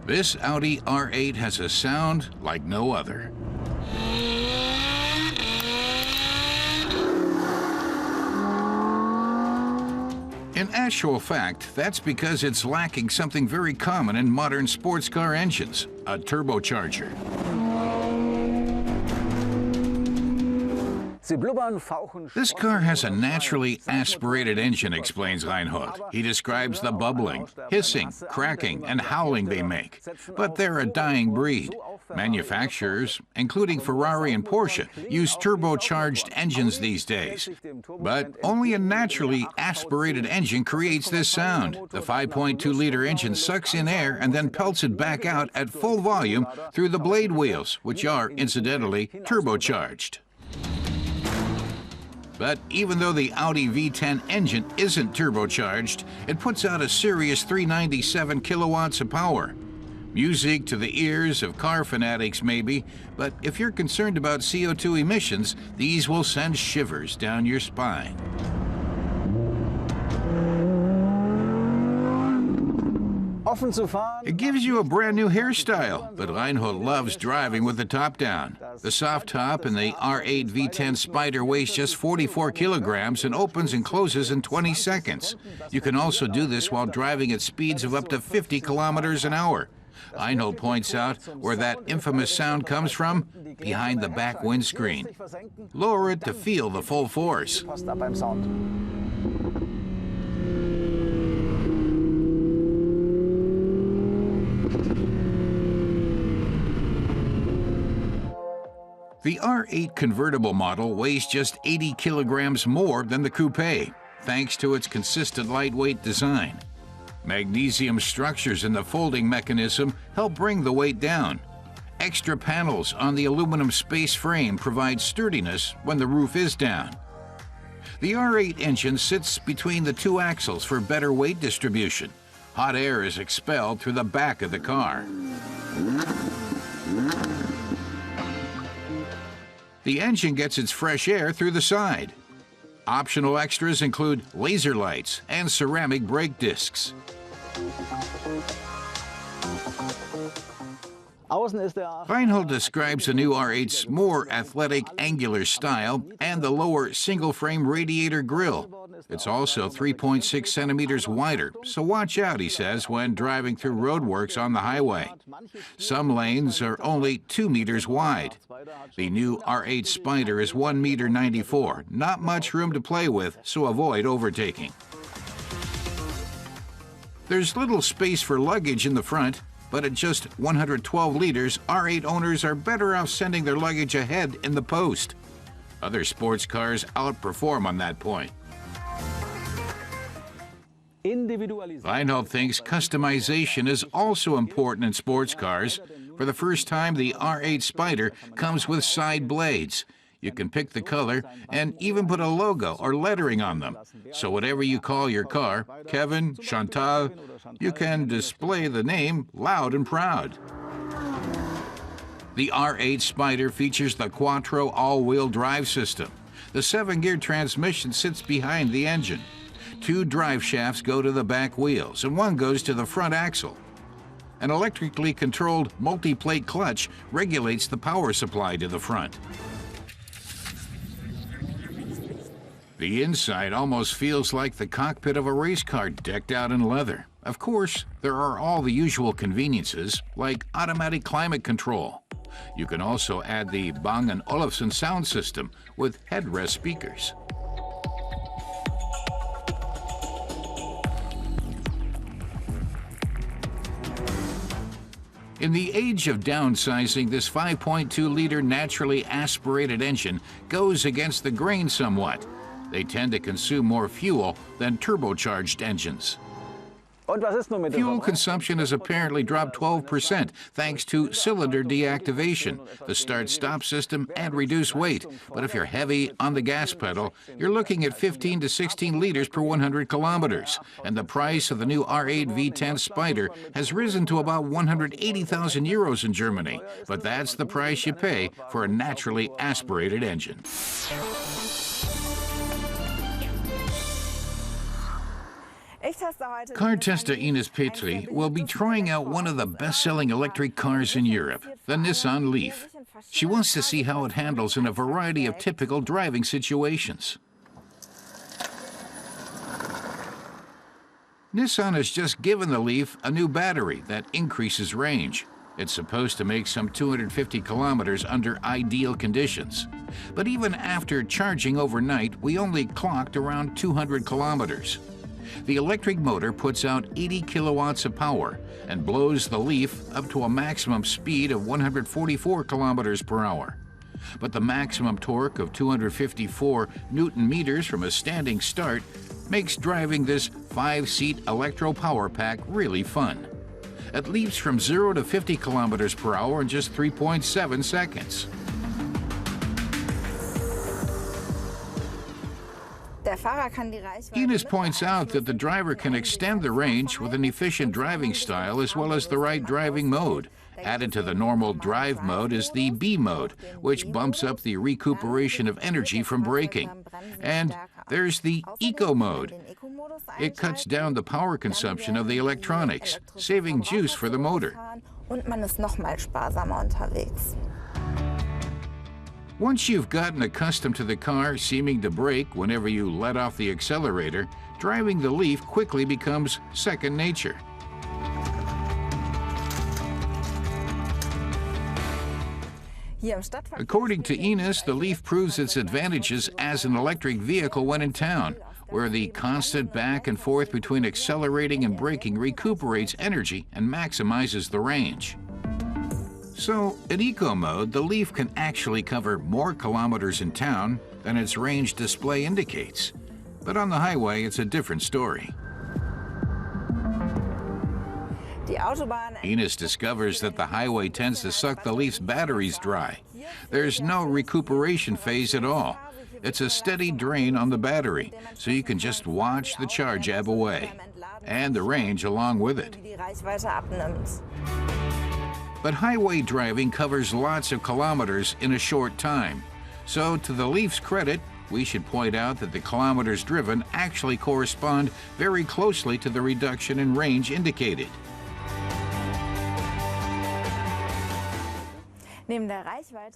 This Audi R8 has a sound like no other. In actual fact, that's because it's lacking something very common in modern sports car engines, a turbocharger. This car has a naturally aspirated engine, explains Reinhold. He describes the bubbling, hissing, cracking, and howling they make. But they're a dying breed. Manufacturers, including Ferrari and Porsche, use turbocharged engines these days. But only a naturally aspirated engine creates this sound. The 5.2-liter engine sucks in air and then pelts it back out at full volume through the blade wheels, which are, incidentally, turbocharged. But even though the Audi V10 engine isn't turbocharged, it puts out a serious 397 kilowatts of power. Music to the ears of car fanatics, maybe, but if you're concerned about CO2 emissions, these will send shivers down your spine. It gives you a brand new hairstyle, but Reinhold loves driving with the top down. The soft top in the R8 V10 Spider weighs just 44 kilograms and opens and closes in 20 seconds. You can also do this while driving at speeds of up to 50 kilometers an hour. Reinhold points out where that infamous sound comes from, behind the back windscreen. Lower it to feel the full force. The R8 convertible model weighs just 80 kilograms more than the coupe, thanks to its consistent lightweight design. Magnesium structures in the folding mechanism help bring the weight down. Extra panels on the aluminum space frame provide sturdiness when the roof is down. The R8 engine sits between the two axles for better weight distribution. Hot air is expelled through the back of the car. The engine gets its fresh air through the side. Optional extras include laser lights and ceramic brake discs. Reinhold describes the new R8's more athletic angular style and the lower single-frame radiator grille. It's also 3.6 centimeters wider, so watch out, he says, when driving through roadworks on the highway. Some lanes are only 2 meters wide. The new R8 Spider is 1 meter 94, not much room to play with, so avoid overtaking. There's little space for luggage in the front, but at just 112 liters, R8 owners are better off sending their luggage ahead in the post. Other sports cars outperform on that point. Reinhold thinks customization is also important in sports cars. For the first time, the R8 Spider comes with side blades. You can pick the color and even put a logo or lettering on them. So whatever you call your car, Kevin, Chantal, you can display the name loud and proud. The R8 Spider features the Quattro all-wheel drive system. The 7-gear transmission sits behind the engine. 2 drive shafts go to the back wheels, and 1 goes to the front axle. An electrically controlled multi-plate clutch regulates the power supply to the front. The inside almost feels like the cockpit of a race car decked out in leather. Of course, there are all the usual conveniences, like automatic climate control. You can also add the Bang & Olufsen sound system with headrest speakers. In the age of downsizing, this 5.2-liter naturally aspirated engine goes against the grain somewhat. They tend to consume more fuel than turbocharged engines. Fuel consumption has apparently dropped 12% thanks to cylinder deactivation, the start-stop system, and reduced weight. But if you're heavy on the gas pedal, you're looking at 15 to 16 liters per 100 kilometers. And the price of the new R8 V10 Spider has risen to about 180,000 euros in Germany. But that's the price you pay for a naturally aspirated engine. Car tester Ines Petri will be trying out one of the best-selling electric cars in Europe, the Nissan Leaf. She wants to see how it handles in a variety of typical driving situations. Nissan has just given the Leaf a new battery that increases range. It's supposed to make some 250 kilometers under ideal conditions. But even after charging overnight, we only clocked around 200 kilometers. The electric motor puts out 80 kilowatts of power and blows the Leaf up to a maximum speed of 144 kilometers per hour. But the maximum torque of 254 Newton meters from a standing start makes driving this 5-seat electro power pack really fun. It leaps from 0 to 50 kilometers per hour in just 3.7 seconds. Ines points out that the driver can extend the range with an efficient driving style as well as the right driving mode. Added to the normal drive mode is the B mode, which bumps up the recuperation of energy from braking. And there's the Eco mode. It cuts down the power consumption of the electronics, saving juice for the motor. Once you've gotten accustomed to the car seeming to brake whenever you let off the accelerator, driving the Leaf quickly becomes second nature. According to Ines, the Leaf proves its advantages as an electric vehicle when in town, where the constant back and forth between accelerating and braking recuperates energy and maximizes the range. So, in Eco mode, the Leaf can actually cover more kilometers in town than its range display indicates. But on the highway, it's a different story. Ines discovers that the highway tends to suck the Leaf's batteries dry. There's no recuperation phase at all. It's a steady drain on the battery, so you can just watch the charge ebb away, and the range along with it. But highway driving covers lots of kilometers in a short time. So, to the Leaf's credit, we should point out that the kilometers driven actually correspond very closely to the reduction in range indicated.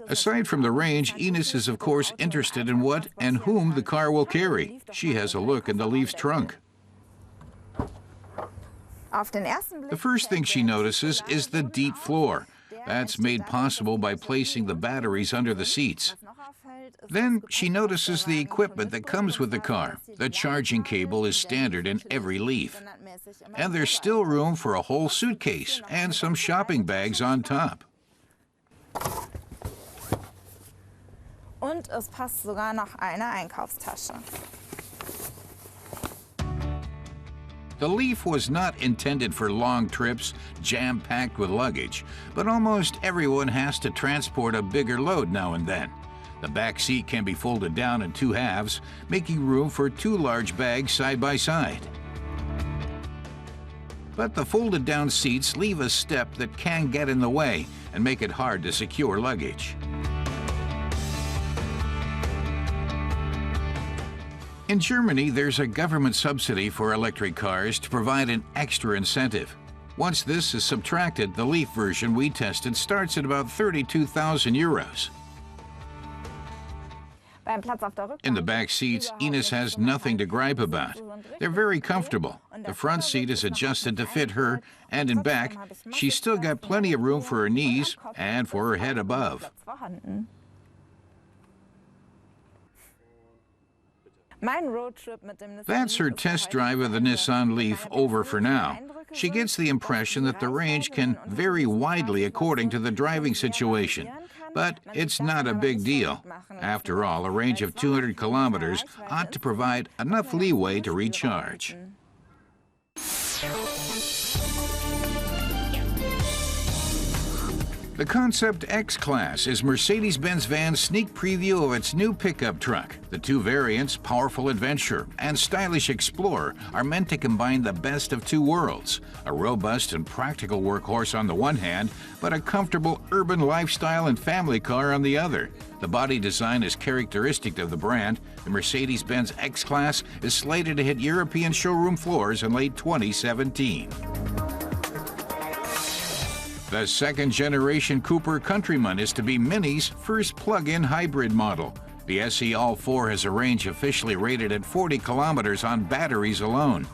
Aside from the range, Ines is of course interested in what and whom the car will carry. She has a look in the Leaf's trunk. The first thing she notices is the deep floor. That's made possible by placing the batteries under the seats. Then she notices the equipment that comes with the car. The charging cable is standard in every Leaf. And there's still room for a whole suitcase and some shopping bags on top. Und es passt sogar noch eine Einkaufstasche. The Leaf was not intended for long trips, jam-packed with luggage, but almost everyone has to transport a bigger load now and then. The back seat can be folded down in 2 halves, making room for 2 large bags side by side. But the folded down seats leave a step that can get in the way and make it hard to secure luggage. In Germany, there's a government subsidy for electric cars to provide an extra incentive. Once this is subtracted, the Leaf version we tested starts at about 32,000 euros. In the back seats, Ines has nothing to gripe about. They're very comfortable. The front seat is adjusted to fit her, and in back, she's still got plenty of room for her knees and for her head above. That's her test drive of the Nissan Leaf over for now. She gets the impression that the range can vary widely according to the driving situation. But it's not a big deal. After all, a range of 200 kilometers ought to provide enough leeway to recharge. The Concept X-Class is Mercedes-Benz van's sneak preview of its new pickup truck. The two variants, Powerful Adventure and Stylish Explorer, are meant to combine the best of two worlds, a robust and practical workhorse on the one hand, but a comfortable urban lifestyle and family car on the other. The body design is characteristic of the brand. The Mercedes-Benz X-Class is slated to hit European showroom floors in late 2017. The second-generation Cooper Countryman is to be Mini's first plug-in hybrid model. The SE All-4 has a range officially rated at 40 kilometers on batteries alone.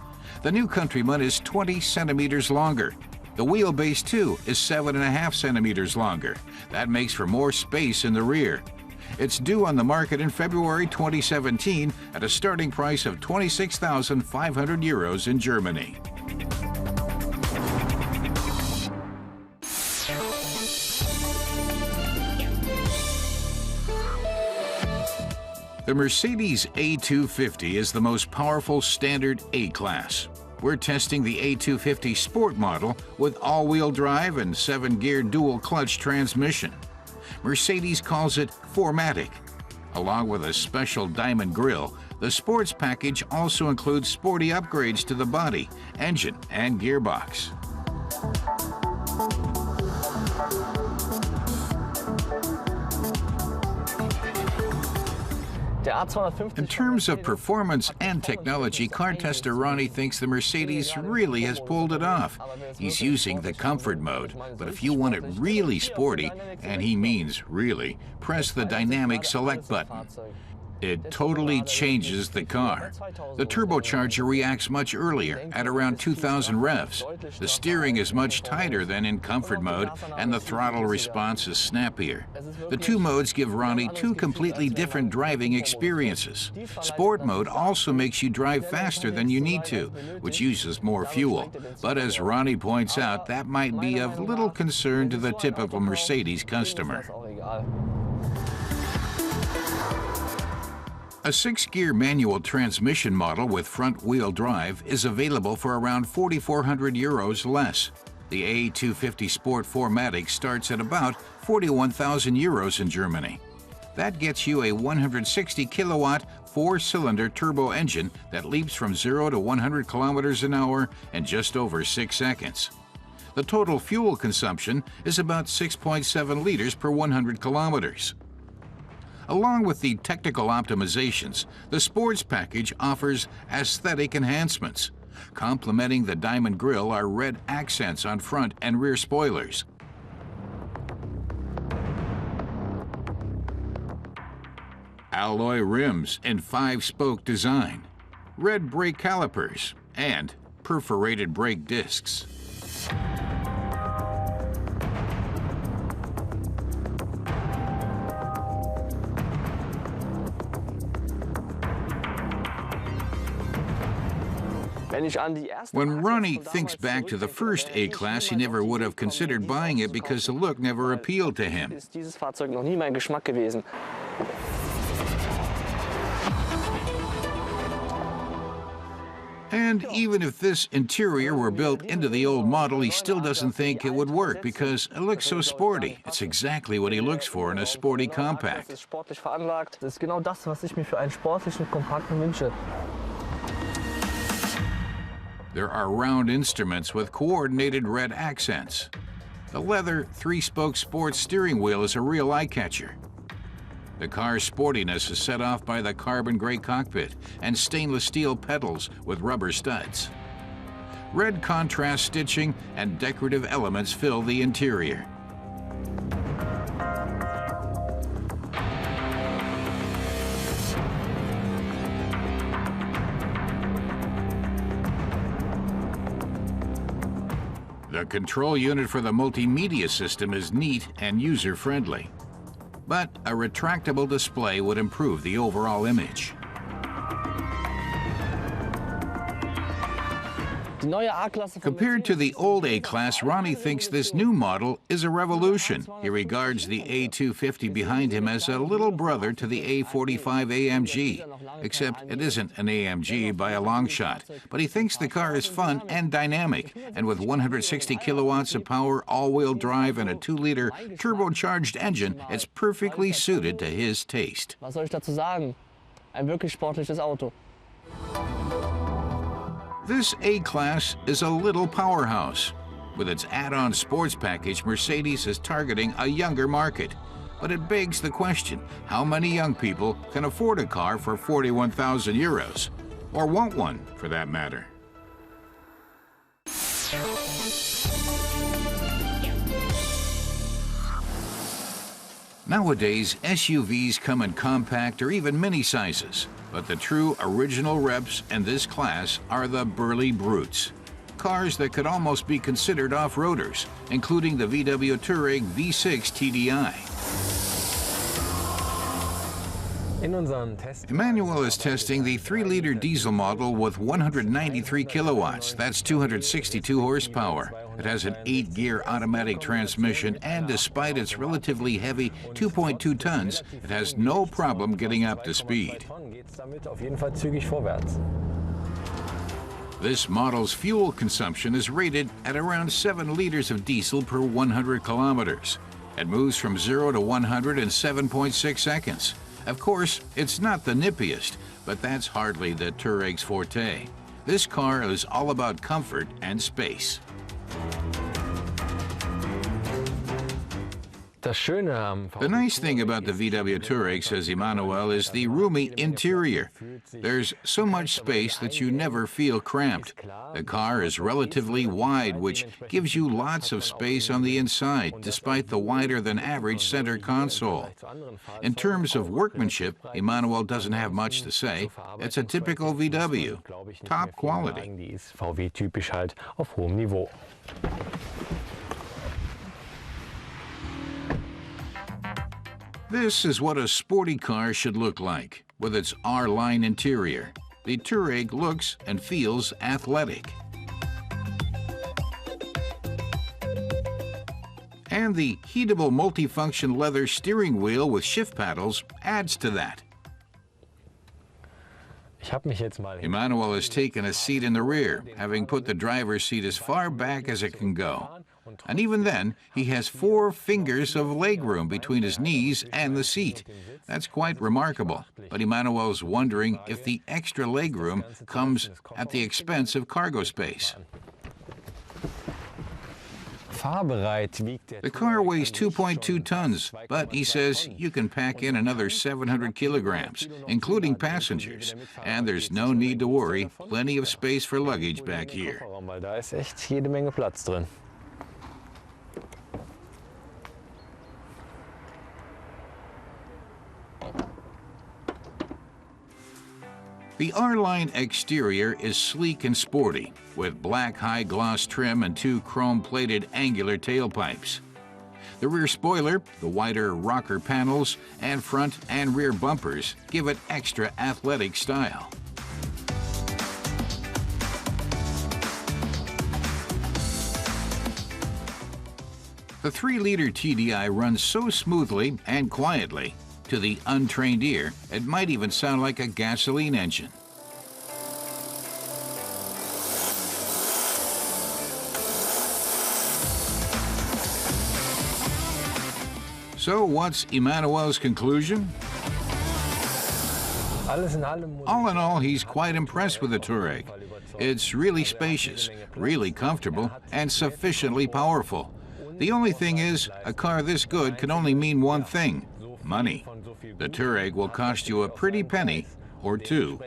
The new Countryman is 20 centimeters longer. The wheelbase, too, is 7.5 centimeters longer. That makes for more space in the rear. It's due on the market in February 2017 at a starting price of 26,500 euros in Germany. The Mercedes A250 is the most powerful standard A-Class. We're testing the A250 Sport model with all-wheel drive and 7-gear dual-clutch transmission. Mercedes calls it 4MATIC. Along with a special diamond grille, the Sports package also includes sporty upgrades to the body, engine, and gearbox. In terms of performance and technology, car tester Ronnie thinks the Mercedes really has pulled it off. He's using the comfort mode, but if you want it really sporty, and he means really, press the dynamic select button. It totally changes the car. The turbocharger reacts much earlier, at around 2,000 revs. The steering is much tighter than in comfort mode, and the throttle response is snappier. The two modes give Ronnie two completely different driving experiences. Sport mode also makes you drive faster than you need to, which uses more fuel. But as Ronnie points out, that might be of little concern to the typical Mercedes customer. A 6-gear manual transmission model with front-wheel drive is available for around 4,400 euros less. The A250 Sport 4MATIC starts at about 41,000 euros in Germany. That gets you a 160-kilowatt, 4-cylinder turbo engine that leaps from 0 to 100 kilometers an hour in just over 6 seconds. The total fuel consumption is about 6.7 liters per 100 kilometers. Along with the technical optimizations, the Sports package offers aesthetic enhancements. Complementing the diamond grille are red accents on front and rear spoilers. Alloy rims in 5-spoke design, red brake calipers, and perforated brake discs. When Ronnie thinks back to the first A-Class, he never would have considered buying it because the look never appealed to him. And even if this interior were built into the old model, he still doesn't think it would work because it looks so sporty. It's exactly what he looks for in a sporty compact. There are round instruments with coordinated red accents. The leather 3-spoke sports steering wheel is a real eye-catcher. The car's sportiness is set off by the carbon gray cockpit and stainless steel pedals with rubber studs. Red contrast stitching and decorative elements fill the interior. The control unit for the multimedia system is neat and user-friendly, but a retractable display would improve the overall image. Compared to the old A-Class, Ronnie thinks this new model is a revolution. He regards the A250 behind him as a little brother to the A45 AMG, except it isn't an AMG by a long shot. But he thinks the car is fun and dynamic, and with 160 kilowatts of power, all-wheel drive, and a 2-liter turbocharged engine, it's perfectly suited to his taste. Was soll ich dazu sagen? Ein wirklich sportliches Auto. This A-Class is a little powerhouse. With its add-on sports package, Mercedes is targeting a younger market. But it begs the question, how many young people can afford a car for 41,000 euros? Or want one, for that matter? Nowadays, SUVs come in compact or even mini sizes, but the true original reps in this class are the burly brutes. Cars that could almost be considered off-roaders, including the VW Touareg V6 TDI. Emmanuel is testing the 3-liter diesel model with 193 kilowatts. That's 262 horsepower. It has an 8-gear automatic transmission, and despite its relatively heavy 2.2 tons, it has no problem getting up to speed. This model's fuel consumption is rated at around 7 liters of diesel per 100 kilometers. It moves from 0 to 100 in 7.6 seconds. Of course, it's not the nippiest, but that's hardly the Touareg's forte. This car is all about comfort and space. The nice thing about the VW Touareg, says Emmanuel, is the roomy interior. There's so much space that you never feel cramped. The car is relatively wide, which gives you lots of space on the inside, despite the wider-than-average center console. In terms of workmanship, Emmanuel doesn't have much to say. It's a typical VW. Top quality. This is what a sporty car should look like, with its R-line interior. The Touareg looks and feels athletic. And the heatable multifunction leather steering wheel with shift paddles adds to that. Emmanuel has taken a seat in the rear, having put the driver's seat as far back as it can go. And even then, he has 4 fingers of legroom between his knees and the seat. That's quite remarkable. But Emmanuel's wondering if the extra legroom comes at the expense of cargo space. The car weighs 2.2 tons, but he says you can pack in another 700 kilograms, including passengers. And there's no need to worry, plenty of space for luggage back here. The R-Line exterior is sleek and sporty, with black high-gloss trim and 2 chrome-plated angular tailpipes. The rear spoiler, the wider rocker panels, and front and rear bumpers give it extra athletic style. The 3-liter TDI runs so smoothly and quietly, to the untrained ear, it might even sound like a gasoline engine. So what's Emmanuel's conclusion? All in all, he's quite impressed with the Touareg. It's really spacious, really comfortable, and sufficiently powerful. The only thing is, a car this good can only mean one thing: money. The Touareg will cost you a pretty penny or two.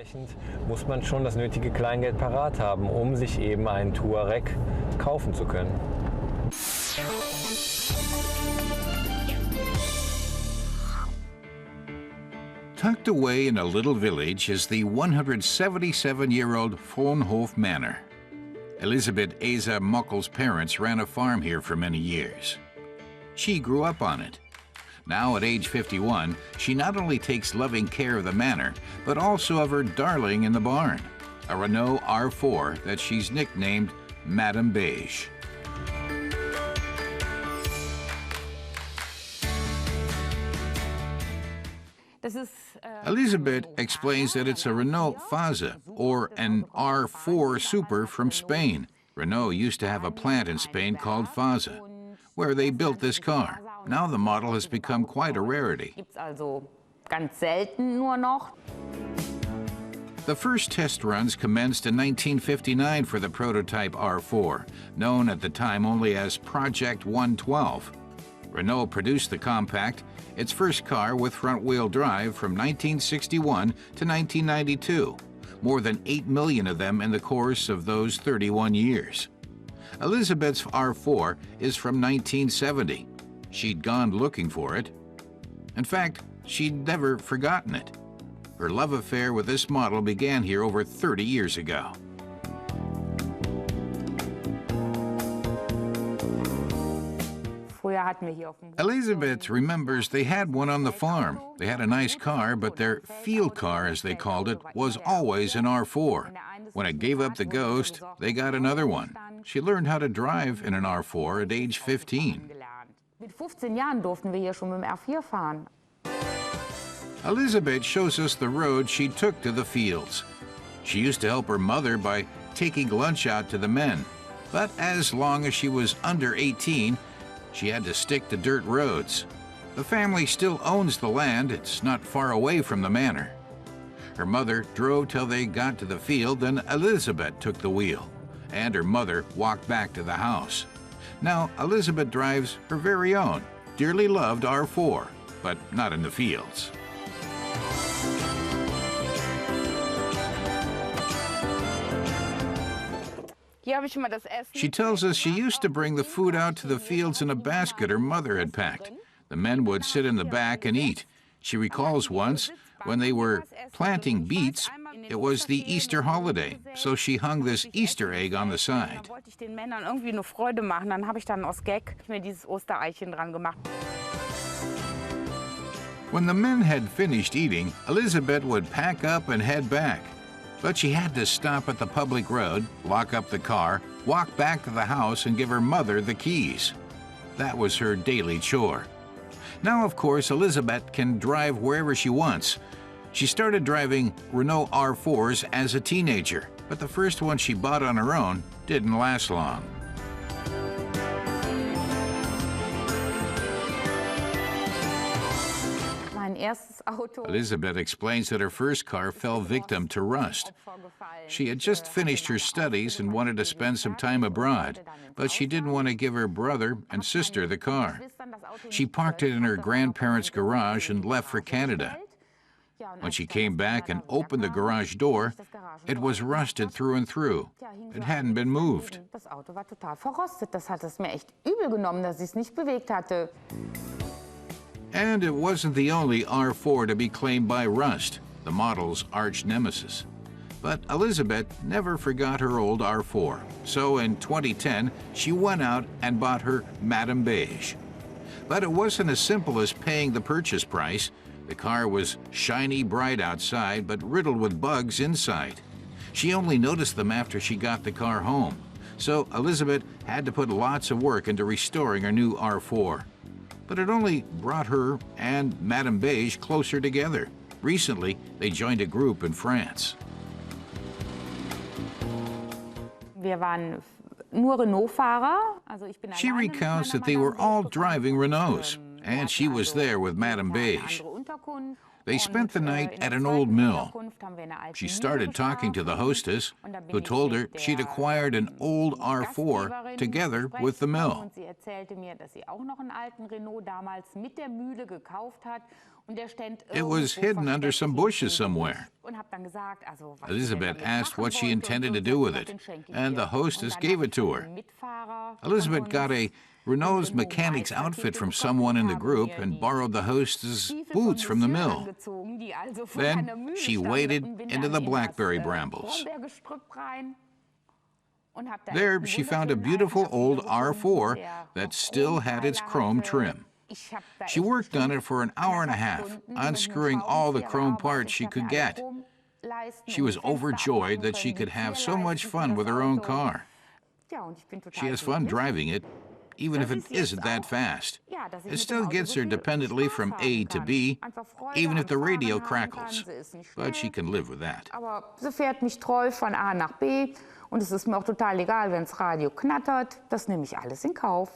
Muss man schon das nötige Kleingeld parat haben, sich eben einen Touareg kaufen zu können. Tucked away in a little village is the 177-year-old Frohnhof Manor. Elisabeth Asa Muckel's parents ran a farm here for many years. She grew up on it. Now, at age 51, she not only takes loving care of the manor, but also of her darling in the barn. a Renault R4 that she's nicknamed Madame Beige. Elisabeth explains that it's a Renault Faza, or an R4 Super from Spain. Renault used to have a plant in Spain called Faza, where they built this car. Now the model has become quite a rarity. The first test runs commenced in 1959 for the prototype R4, known at the time only as Project 112. Renault produced the compact, its first car with front-wheel drive, from 1961 to 1992, more than 8 million of them in the course of those 31 years. Elisabeth's R4 is from 1970. She'd gone looking for it. In fact, she'd never forgotten it. Her love affair with this model began here over 30 years ago. Elisabeth remembers they had one on the farm. They had a nice car, but their field car, as they called it, was always an R4. When it gave up the ghost, they got another one. She learned how to drive in an R4 at age 15. Elisabeth shows us the road she took to the fields. She used to help her mother by taking lunch out to the men. But as long as she was under 18, she had to stick to dirt roads. The family still owns the land. It's not far away from the manor. Her mother drove till they got to the field, then Elisabeth took the wheel, and her mother walked back to the house. Now Elisabeth drives her very own, dearly loved R4, but not in the fields. She tells us she used to bring the food out to the fields in a basket her mother had packed. The men would sit in the back and eat. She recalls once, when they were planting beets, it was the Easter holiday, so she hung this Easter egg on the side. When the men had finished eating, Elisabeth would pack up and head back. But she had to stop at the public road, lock up the car, walk back to the house, and give her mother the keys. That was her daily chore. Now, of course, Elisabeth can drive wherever she wants. She started driving Renault R4s as a teenager, but the first one she bought on her own didn't last long. Elisabeth explains that her first car fell victim to rust. She had just finished her studies and wanted to spend some time abroad, but she didn't want to give her brother and sister the car. She parked it in her grandparents' garage and left for Canada. When she came back and opened the garage door, it was rusted through and through. It hadn't been moved. And it wasn't the only R4 to be claimed by rust, the model's arch nemesis. But Elisabeth never forgot her old R4. So in 2010, she went out and bought her Madame Beige. But it wasn't as simple as paying the purchase price. The car was shiny bright outside, but riddled with bugs inside. She only noticed them after she got the car home. So Elisabeth had to put lots of work into restoring her new R4. But it only brought her and Madame Beige closer together. Recently, they joined a group in France. She recounts that they were all driving Renaults, and she was there with Madame Beige. They spent the night at an old mill. She started talking to the hostess, who told her she'd acquired an old R4 together with the mill. It was hidden under some bushes somewhere. Elisabeth asked what she intended to do with it, and the hostess gave it to her. Elisabeth got a Renault's mechanic's outfit from someone in the group and borrowed the hostess' boots from the mill. Then she waded into the blackberry brambles. There she found a beautiful old R4 that still had its chrome trim. She worked on it for an hour and a half, unscrewing all the chrome parts she could get. She was overjoyed that she could have so much fun with her own car. She has fun driving it, even if it isn't that fast. It still gets her dependently from A to B, even if the radio crackles. But she can live with that. Aber sie fährt mich treu von A nach B und es ist mir auch total egal, wenn das Radio knattert. Das nehme ich alles in Kauf.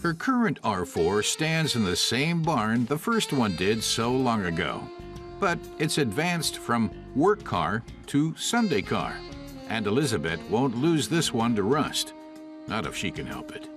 Her current R4 stands in the same barn the first one did so long ago. But it's advanced from work car to Sunday car. And Elizabeth won't lose this one to rust. Not if she can help it.